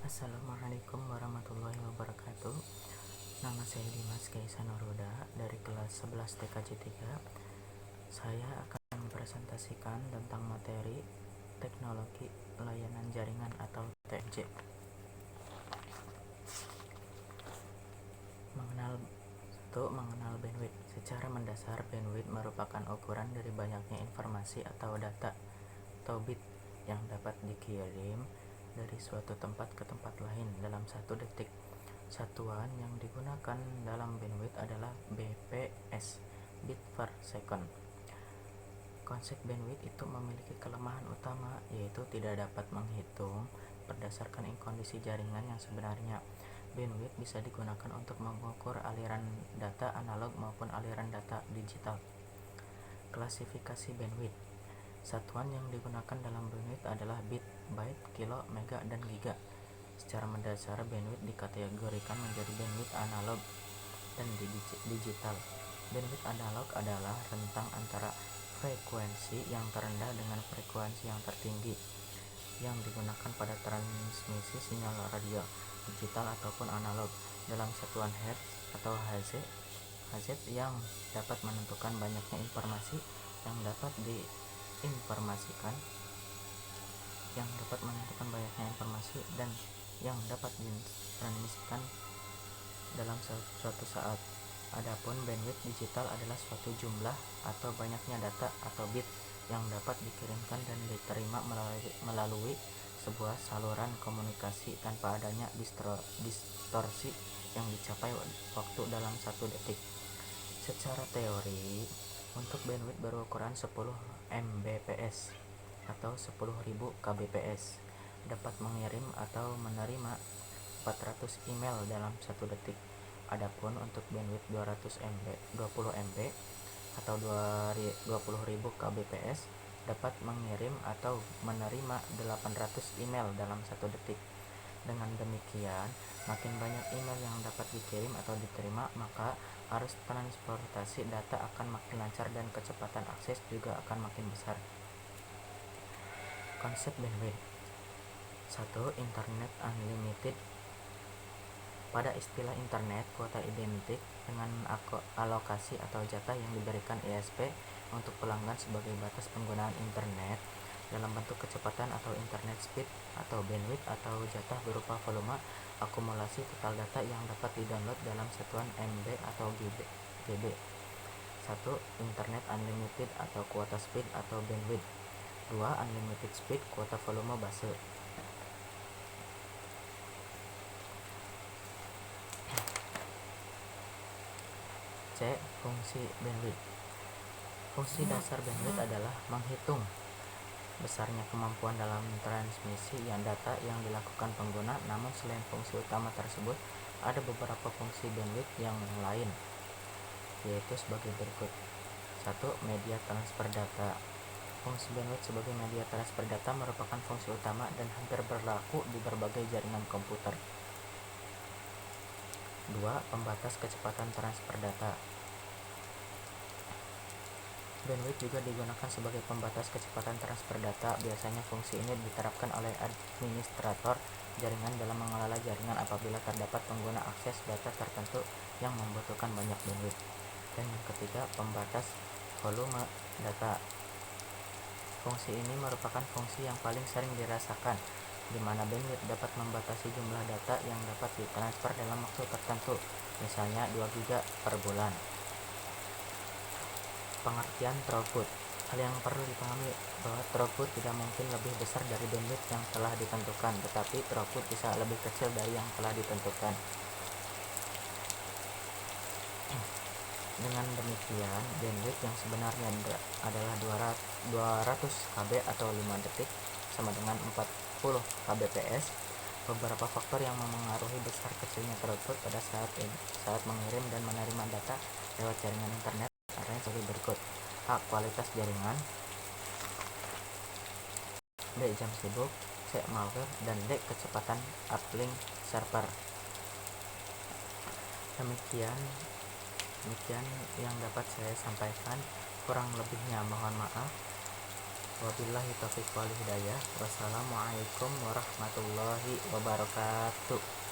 Assalamualaikum warahmatullahi wabarakatuh. Nama saya Dimas Kaisanuroda dari kelas 11 TKJ 3. Saya akan mempresentasikan tentang materi teknologi layanan jaringan atau TLJ. Mengenal bandwidth. Secara mendasar, bandwidth merupakan ukuran dari banyaknya informasi atau data atau bit yang dapat dikirim dari suatu tempat ke tempat lain dalam 1 detik. Satuan yang digunakan dalam bandwidth adalah bps, bit per second. Konsep bandwidth itu memiliki kelemahan utama, yaitu tidak dapat menghitung berdasarkan kondisi jaringan yang sebenarnya. Bandwidth bisa digunakan untuk mengukur aliran data analog maupun aliran data digital. Klasifikasi bandwidth. Satuan yang digunakan dalam bandwidth adalah bit, byte, kilo, mega, dan giga. Secara mendasar, bandwidth dikategorikan menjadi bandwidth analog dan digital. Bandwidth analog adalah rentang antara frekuensi yang terendah dengan frekuensi yang tertinggi yang digunakan pada transmisi sinyal radio, digital ataupun analog, dalam satuan hertz atau Hz yang dapat menentukan banyaknya informasi yang dapat dan yang dapat ditransmisikan dalam suatu saat. Adapun bandwidth digital adalah suatu jumlah atau banyaknya data atau bit yang dapat dikirimkan dan diterima melalui sebuah saluran komunikasi tanpa adanya distorsi yang dicapai waktu dalam 1 detik. Secara teori, untuk bandwidth berukuran 10 Mbps atau 10.000 kbps dapat mengirim atau menerima 400 email dalam 1 detik. Adapun untuk bandwidth 20 MB atau 20.000 kbps dapat mengirim atau menerima 800 email dalam 1 detik. Dengan demikian, makin banyak email yang dapat dikirim atau diterima, maka arus transportasi data akan makin lancar dan kecepatan akses juga akan makin besar. Konsep bandwidth. 1. Internet unlimited. Pada istilah internet, kuota identik dengan alokasi atau jatah yang diberikan ISP untuk pelanggan sebagai batas penggunaan internet dalam bentuk kecepatan atau internet speed, atau bandwidth atau jatah berupa volume akumulasi total data yang dapat didownload dalam satuan MB atau GB. 1. Internet unlimited atau kuota speed atau bandwidth. 2. Unlimited speed, kuota volume base. C. Fungsi bandwidth. Fungsi dasar bandwidth adalah menghitung besarnya kemampuan dalam transmisi data yang dilakukan pengguna. Namun selain fungsi utama tersebut, ada beberapa fungsi bandwidth yang lain, yaitu sebagai berikut. 1. Media transfer data. Fungsi bandwidth sebagai media transfer data merupakan fungsi utama dan hampir berlaku di berbagai jaringan komputer. 2. Pembatas kecepatan transfer data. Bandwidth juga digunakan sebagai pembatas kecepatan transfer data. Biasanya fungsi ini diterapkan oleh administrator jaringan dalam mengelola jaringan apabila terdapat pengguna akses data tertentu yang membutuhkan banyak bandwidth. Dan yang ketiga, pembatas volume data. Fungsi ini merupakan fungsi yang paling sering dirasakan, di mana bandwidth dapat membatasi jumlah data yang dapat ditransfer dalam waktu tertentu, misalnya 2 GB per bulan. Pengertian throughput. Hal yang perlu dipahami bahwa throughput tidak mungkin lebih besar dari bandwidth yang telah ditentukan, tetapi throughput bisa lebih kecil dari yang telah ditentukan. Dengan demikian, bandwidth yang sebenarnya adalah 200 KB atau 5 detik sama dengan 40 kbps. Beberapa faktor yang memengaruhi besar kecilnya throughput pada saat mengirim dan menerima data lewat jaringan internet adalah sebagai berikut. A. Kualitas jaringan. B. Jam sibuk. C. Malware. Dan D. Kecepatan uplink server. Demikian yang dapat saya sampaikan. Kurang lebihnya mohon maaf. Wabillahi taufiq wal hidayah. Wassalamualaikum warahmatullahi wabarakatuh.